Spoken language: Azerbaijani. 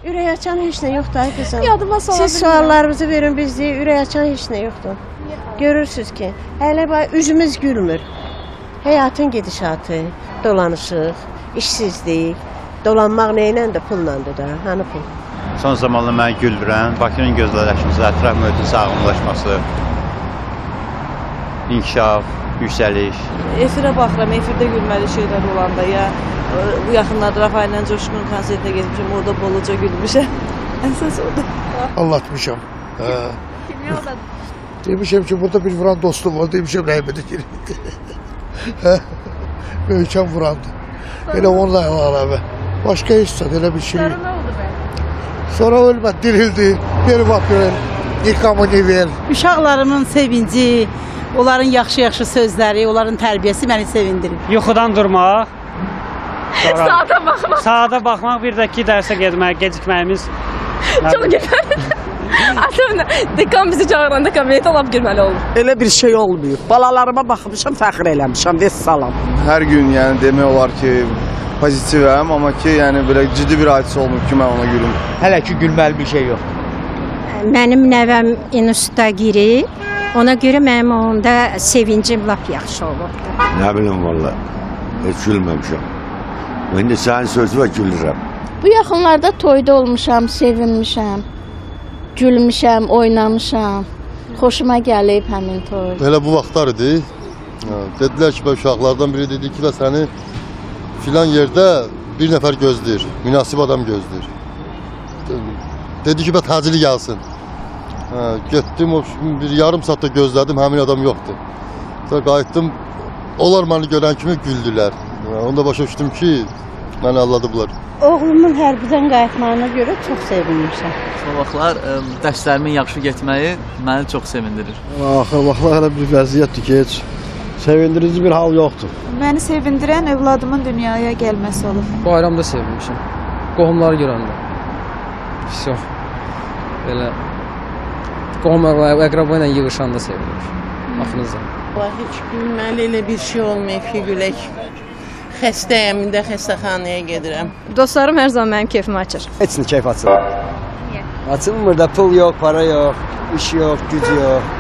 Ürək açan heç nə yoxdur ay qızım. Yadıma sala Siz suallarımızı verin bizdə, ürək açan heç nə yoxdur. Görürsünüz ki, hələ üzümüz gülmür. Həyatın gedişatı, dolanışıq, işsizlik, dolanmaq neylədir, pullandır da, hanı pul? Son zamanlarda məni güldürən, Bakının gözəlləşməsi, ətraf mühitin sağlamlaşması, inkişaf, yüksəliş. Efirə baxıram, efirdə gülməli şeylər olanda ya bu yaxınlarda Rafael ilə Coşqun konsertinə getmişəm, orada boluca gülmüşəm. Əsas orada. Anlatmışam. Demişəm ki, burada bir vuran dostum var, demişəm rəhmədə girildi. Möhkəm vurandı. Elə onunla əlavə. Başqa heç zat, elə bir şey. Sonra nə oldu bə? Sonra ölməd, dirildi. Bir vaxt görən, yıkamını ver. Uşaqlarımın sevinci, onların yaxşı-yaxşı sözləri, onların tərbiyəsi məni sevindirir. Yuxudan durmaq, Saata baxmaq. saata baxmaq, bir də ki, dərsə gecikməyimiz. Çox gülməli. Aslında dekan bizi çağıranda kabinetə alıb girməli olur. Elə bir şey olmuyor. Balalarıma baxmışam, fəxr eləmişəm, vəssalam. Hər gün yəni demək olar ki, pozitivəm, amma ki, yəni belə ciddi bir hadisə olmur ki, mən ona gülüm. Hələ ki, gülməli bir şey yox. Mənim nəvəm instituta girib, ona görə mənim onda sevincim lap yaxşı olubdu. Nə bilim valla, heç gülməmişəm. İndi sənin sözü və gülürəm. Bu yaxınlarda toyda olmuşam, sevinmişəm, gülmüşəm, oynamışam. Xoşuma gəlib həmin toy. Elə bu vaxtlar idi. Dedilər ki, uşaqlardan biri dedi ki, səni filan yerdə bir nəfər gözləyir, münasib adam gözləyir. Dedi ki, təcili gəlsin. Getdim, bir yarım saatda gözlədim, həmin adam yoxdur. Qayıtdım, onlar məni görən kimi güldülər. Onda başa düşdüm ki, məni alladıblar. Oğlumun hərbidən qayıtmağına görə çox sevinmişəm. Son vaxtlar dərslərimin yaxşı getməyi məni çox sevindirir. Axır vaxtlar hələ bir vəziyyətdir ki, heç sevindirici bir hal yoxdur. Məni sevindirən övladımın dünyaya gəlməsi olub. Bayramda sevinmişəm. Qohumları görəndə. Pis yox. Belə qohum əqraba ilə yığışanda sevinmişəm. Axınızda. Heç gülməli elə bir şey olmayıb ki, gülək. Xəstəyəm, indi xəstəxanaya gedirəm. Dostlarım hər zaman mənim keyfimi açır. Heç nə keyf açılmır. Niyə? Açılmır da pul yox, para yox, iş yox, güc yox.